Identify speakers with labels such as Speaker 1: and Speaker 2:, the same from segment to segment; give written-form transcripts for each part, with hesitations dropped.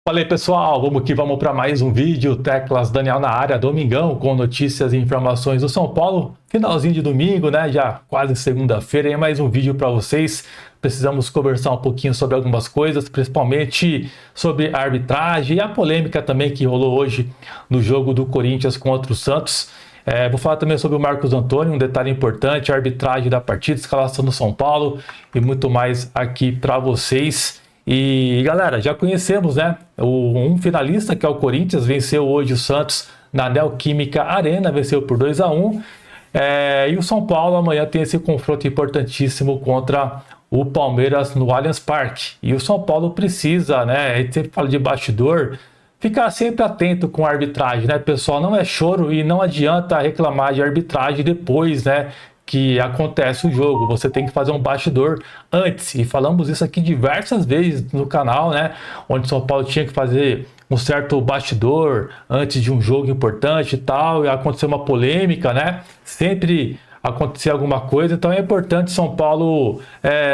Speaker 1: Fala aí pessoal, vamos que vamos para mais um vídeo, Teclas Daniel na área, domingão, com notícias e informações do São Paulo, finalzinho de domingo, né, já quase segunda-feira, e mais um vídeo para vocês. Precisamos conversar um pouquinho sobre algumas coisas, principalmente sobre a arbitragem e a polêmica também que rolou hoje no jogo do Corinthians contra o Santos. Vou falar também sobre o Marcos Antônio, um detalhe importante, a arbitragem da partida, escalação do São Paulo e muito mais aqui para vocês. E galera, já conhecemos, né, um finalista que é o Corinthians, venceu hoje o Santos na Neoquímica Arena, venceu por 2-1. E o São Paulo amanhã tem esse confronto importantíssimo contra o Palmeiras no Allianz Parque. E o São Paulo precisa, né, a gente sempre fala de bastidor, ficar sempre atento com a arbitragem, né, pessoal? Não é choro e não adianta reclamar de arbitragem depois, né, que acontece o jogo. Você tem que fazer um bastidor antes, e falamos isso aqui diversas vezes no canal, né, onde São Paulo tinha que fazer um certo bastidor antes de um jogo importante e tal, e aconteceu uma polêmica, né, sempre acontecer alguma coisa. Então é importante São Paulo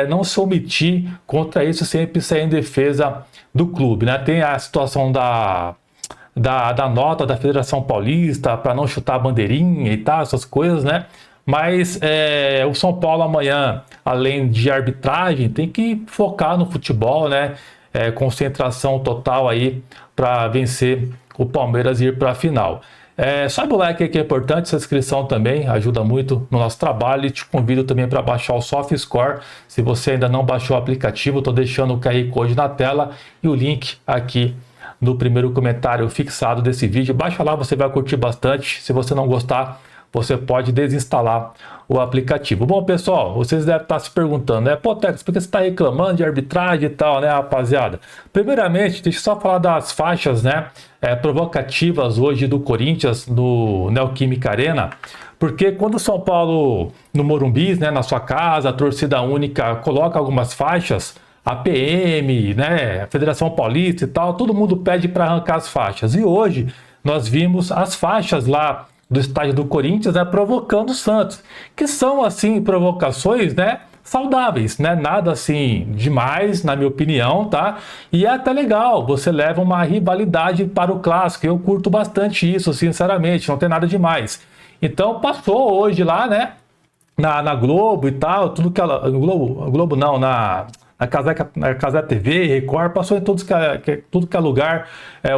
Speaker 1: não se omitir contra isso, sempre sair em defesa do clube, né. Tem a situação da nota da Federação Paulista para não chutar a bandeirinha e tal, essas coisas, né? Mas o São Paulo amanhã, além de arbitragem, tem que focar no futebol, né? Concentração total aí para vencer o Palmeiras e ir para a final. Sobe o like aí que é importante, essa inscrição também ajuda muito no nosso trabalho, e te convido também para baixar o SoftScore. Se você ainda não baixou o aplicativo, estou deixando o QR Code na tela e o link aqui no primeiro comentário fixado desse vídeo. Baixa lá, você vai curtir bastante. Se você não gostar, você pode desinstalar o aplicativo. Bom, pessoal, vocês devem estar se perguntando, né? Pô, Tex, por que você está reclamando de arbitragem e tal, né, rapaziada? Primeiramente, deixa eu só falar das faixas, né, provocativas hoje do Corinthians no Neoquímica Arena. Porque quando o São Paulo, no Morumbi, né, na sua casa, a torcida única coloca algumas faixas, a PM, né, a Federação Paulista e tal, todo mundo pede para arrancar as faixas. E hoje nós vimos as faixas lá do estádio do Corinthians, né, provocando o Santos, que são assim provocações, né, saudáveis, né, nada assim demais, na minha opinião, tá? E é até legal, você leva uma rivalidade para o clássico. Eu curto bastante isso, sinceramente, não tem nada demais. Então passou hoje lá, né, na Globo e tal, tudo que ela, Globo não, na Cazé TV, Record, passou em tudo que é lugar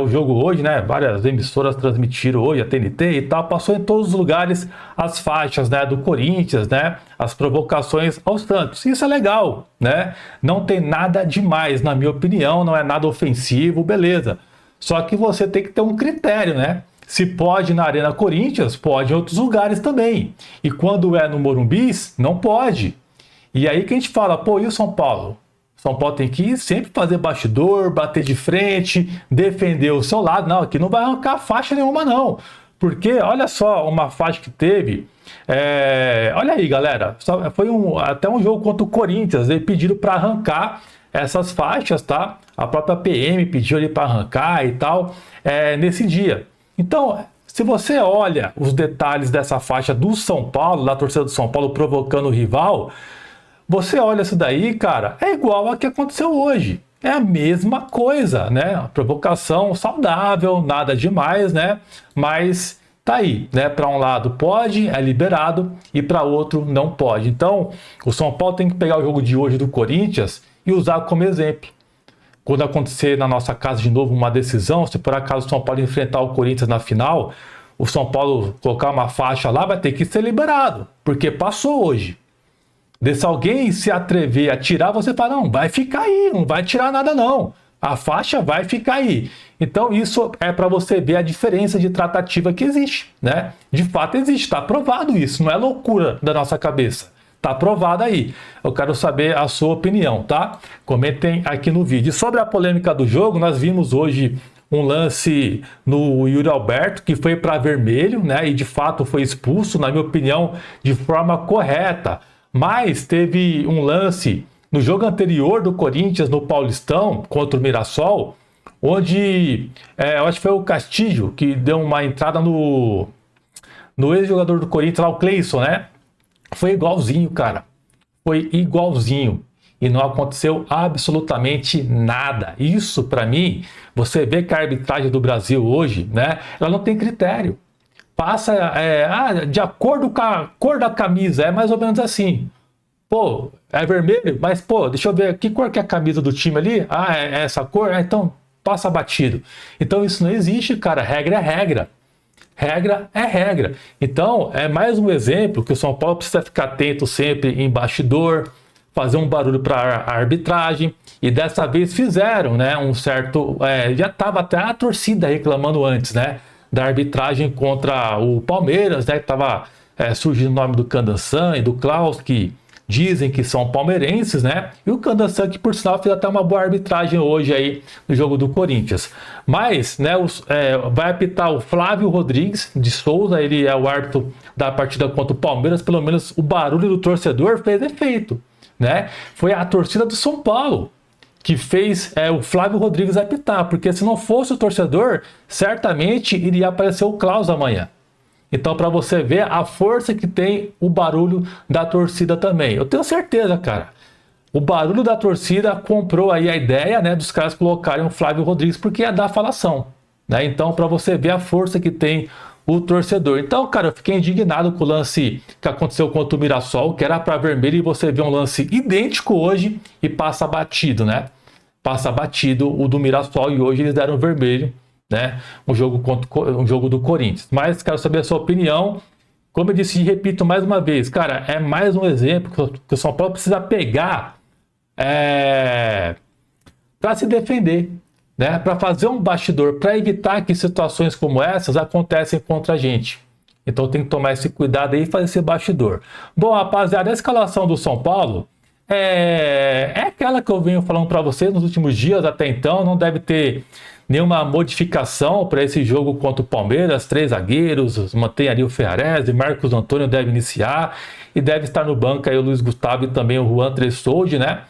Speaker 1: o jogo hoje, né? Várias emissoras transmitiram hoje, a TNT e tal, passou em todos os lugares as faixas, né, do Corinthians, né? As provocações ao Santos. Isso é legal, né? Não tem nada demais, na minha opinião, não é nada ofensivo, beleza. Só que você tem que ter um critério, né? Se pode na Arena Corinthians, pode em outros lugares também. E quando é no Morumbi, não pode. E aí que a gente fala, pô, e o São Paulo? São Paulo tem que sempre fazer bastidor, bater de frente, defender o seu lado. Não, aqui não vai arrancar faixa nenhuma, não. Porque, olha só, uma faixa que teve. Olha aí, galera. Foi até um jogo contra o Corinthians. Eles pediram para arrancar essas faixas, tá? A própria PM pediu ali para arrancar e tal, nesse dia. Então, se você olha os detalhes dessa faixa do São Paulo, da torcida do São Paulo provocando o rival, você olha isso daí, cara, é igual a que aconteceu hoje. É a mesma coisa, né? Provocação saudável, nada demais, né? Mas tá aí, né? Para um lado pode, é liberado, e para outro não pode. Então, o São Paulo tem que pegar o jogo de hoje do Corinthians e usar como exemplo. Quando acontecer na nossa casa de novo uma decisão, se por acaso o São Paulo enfrentar o Corinthians na final, o São Paulo colocar uma faixa lá, vai ter que ser liberado, porque passou hoje. Se alguém se atrever a tirar, você fala, não, vai ficar aí, não vai tirar nada não. A faixa vai ficar aí. Então isso é para você ver a diferença de tratativa que existe, né? De fato existe, está provado isso, não é loucura da nossa cabeça. Está provado aí. Eu quero saber a sua opinião, tá? Comentem aqui no vídeo. E sobre a polêmica do jogo, nós vimos hoje um lance no Yuri Alberto, que foi para vermelho, né? E de fato foi expulso, na minha opinião, de forma correta. Mas teve um lance no jogo anterior do Corinthians, no Paulistão, contra o Mirassol, onde eu acho que foi o Castilho que deu uma entrada no ex-jogador do Corinthians, lá, o Cleison, né? Foi igualzinho, cara. Foi igualzinho. e não aconteceu absolutamente nada. Isso, para mim, você vê que a arbitragem do Brasil hoje, né, ela não tem critério. Passa de acordo com a cor da camisa, é mais ou menos assim. Pô, é vermelho, mas pô, deixa eu ver que cor que é a camisa do time ali. Ah, é essa cor? Então passa batido. Então isso não existe, cara. Regra é regra. Regra é regra. Então, é mais um exemplo que o São Paulo precisa ficar atento sempre em bastidor, fazer um barulho para a arbitragem. E dessa vez fizeram, né? Um certo. Já estava até a torcida reclamando antes, né? Da arbitragem contra o Palmeiras, né? Que estava surgindo o nome do Candansan e do Klaus, que dizem que são palmeirenses, né? E o Candansan, que por sinal fez até uma boa arbitragem hoje aí no jogo do Corinthians. Mas, né, vai apitar o Flávio Rodrigues de Souza, ele é o árbitro da partida contra o Palmeiras. Pelo menos o barulho do torcedor fez efeito, né? Foi a torcida do São Paulo que fez o Flávio Rodrigues apitar, porque se não fosse o torcedor, certamente iria aparecer o Klaus amanhã. Então, para você ver a força que tem o barulho da torcida também. Eu tenho certeza, cara. O barulho da torcida comprou aí a ideia, né, dos caras colocarem o Flávio Rodrigues, porque ia dar falação, né? Então, para você ver a força que tem o torcedor. Então, cara, eu fiquei indignado com o lance que aconteceu contra o Mirassol, que era para vermelho, e você vê um lance idêntico hoje e passa batido, né? Passa batido o do Mirassol e hoje eles deram vermelho, né? Um jogo do Corinthians. Mas quero saber a sua opinião. Como eu disse e repito mais uma vez, cara, é mais um exemplo que o São Paulo precisa pegar para se defender, né? Para fazer um bastidor, para evitar que situações como essas acontecem contra a gente. Então tem que tomar esse cuidado aí e fazer esse bastidor. Bom, rapaziada, a escalação do São Paulo é aquela que eu venho falando para vocês nos últimos dias até então. Não deve ter nenhuma modificação para esse jogo contra o Palmeiras. 3 zagueiros, mantém ali o Ferrarese, Marcos Antônio deve iniciar e deve estar no banco aí o Luiz Gustavo e também o Juan Tressoldi, né?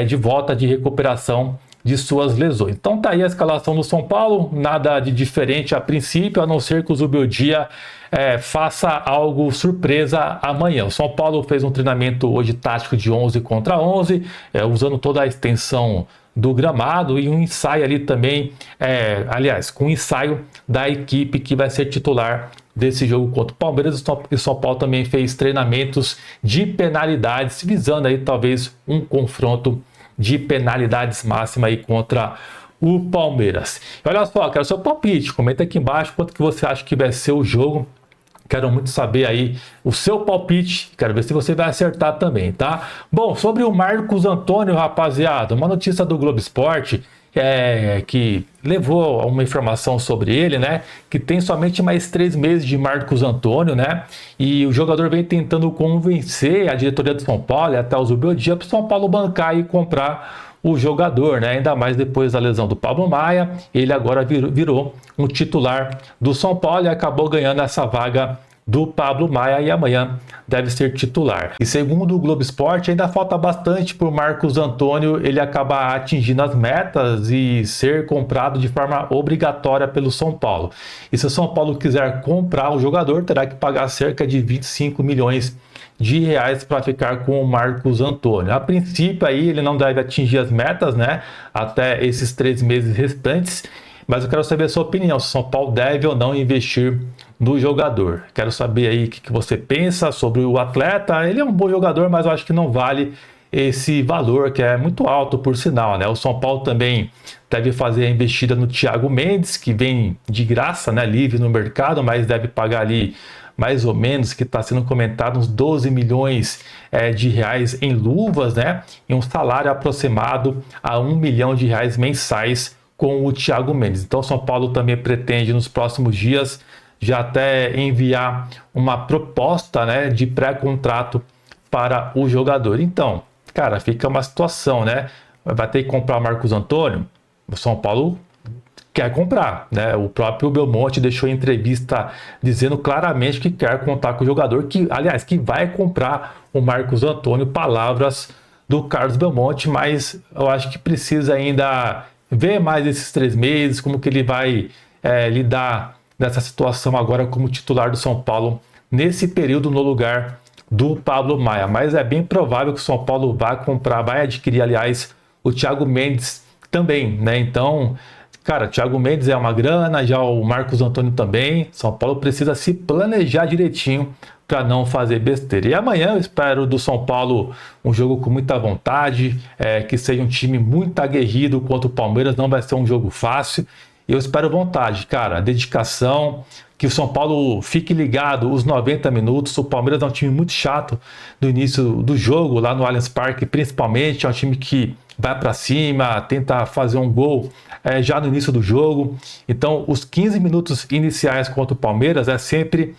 Speaker 1: De volta de recuperação de suas lesões. Então tá aí a escalação do São Paulo, nada de diferente a princípio, a não ser que o Zubeldia faça algo surpresa amanhã. O São Paulo fez um treinamento hoje tático de 11 contra 11, usando toda a extensão do gramado e um ensaio ali também, aliás, com um ensaio da equipe que vai ser titular desse jogo contra o Palmeiras. O São Paulo também fez treinamentos de penalidades, visando aí talvez um confronto de penalidades máxima aí contra o Palmeiras. E olha só, quero seu palpite, comenta aqui embaixo quanto que você acha que vai ser o jogo. Quero muito saber aí o seu palpite, quero ver se você vai acertar também, tá? Bom, sobre o Marcos Antônio, rapaziada, uma notícia do Globo Esporte que levou a uma informação sobre ele, né? Que tem somente mais 3 meses de Marcos Antônio, né? E o jogador vem tentando convencer a diretoria do São Paulo e até o Zubeldia para o São Paulo bancar e comprar o jogador, né? Ainda mais depois da lesão do Pablo Maia, ele agora virou um titular do São Paulo e acabou ganhando essa vaga do Pablo Maia e amanhã deve ser titular. E segundo o Globo Esporte, ainda falta bastante para o Marcos Antônio ele acabar atingindo as metas e ser comprado de forma obrigatória pelo São Paulo. E se o São Paulo quiser comprar o jogador, terá que pagar cerca de 25 milhões de reais para ficar com o Marcos Antônio. A princípio aí ele não deve atingir as metas, né, até esses 3 meses restantes, mas eu quero saber a sua opinião, se o São Paulo deve ou não investir no jogador. Quero saber aí o que você pensa sobre o atleta. Ele é um bom jogador, mas eu acho que não vale esse valor, que é muito alto por sinal, né? O São Paulo também deve fazer a investida no Thiago Mendes, que vem de graça, né, livre no mercado, mas deve pagar ali mais ou menos, que está sendo comentado, uns 12 milhões de reais em luvas, né? E um salário aproximado a 1 milhão de reais mensais com o Thiago Mendes. Então o São Paulo também pretende nos próximos dias já até enviar uma proposta, né, de pré-contrato para o jogador. Então, cara, fica uma situação, né? Vai ter que comprar o Marcos Antônio. O São Paulo quer comprar, né? O próprio Belmonte deixou em entrevista dizendo claramente que quer contar com o jogador, que, aliás, que vai comprar o Marcos Antônio. Palavras do Carlos Belmonte, mas eu acho que precisa ainda ver mais esses 3 meses, como que ele vai lidar nessa situação agora como titular do São Paulo nesse período no lugar do Pablo Maia, mas é bem provável que o São Paulo vai adquirir, aliás, o Thiago Mendes também, né? Então, cara, Thiago Mendes é uma grana, já o Marcos Antônio também. São Paulo precisa se planejar direitinho para não fazer besteira. E amanhã eu espero do São Paulo um jogo com muita vontade, que seja um time muito aguerrido contra o Palmeiras, não vai ser um jogo fácil. Eu espero vontade, cara, dedicação, que o São Paulo fique ligado os 90 minutos. O Palmeiras é um time muito chato no início do jogo, lá no Allianz Parque, principalmente. É um time que vai para cima, tenta fazer um gol já no início do jogo. Então, os 15 minutos iniciais contra o Palmeiras é sempre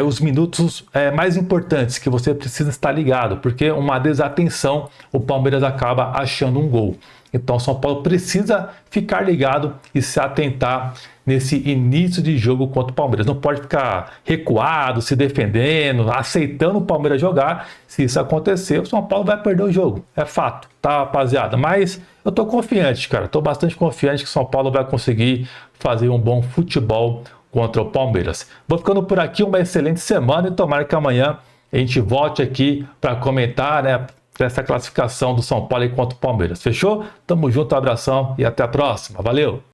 Speaker 1: os minutos mais importantes que você precisa estar ligado, porque uma desatenção o Palmeiras acaba achando um gol. Então o São Paulo precisa ficar ligado e se atentar nesse início de jogo contra o Palmeiras. Não pode ficar recuado, se defendendo, aceitando o Palmeiras jogar. Se isso acontecer, o São Paulo vai perder o jogo. É fato, tá, rapaziada? Mas eu tô confiante, cara. Tô bastante confiante que o São Paulo vai conseguir fazer um bom futebol contra o Palmeiras. Vou ficando por aqui, uma excelente semana e tomara que amanhã a gente volte aqui para comentar, né, essa classificação do São Paulo contra o Palmeiras. Fechou? Tamo junto, um abração e até a próxima. Valeu!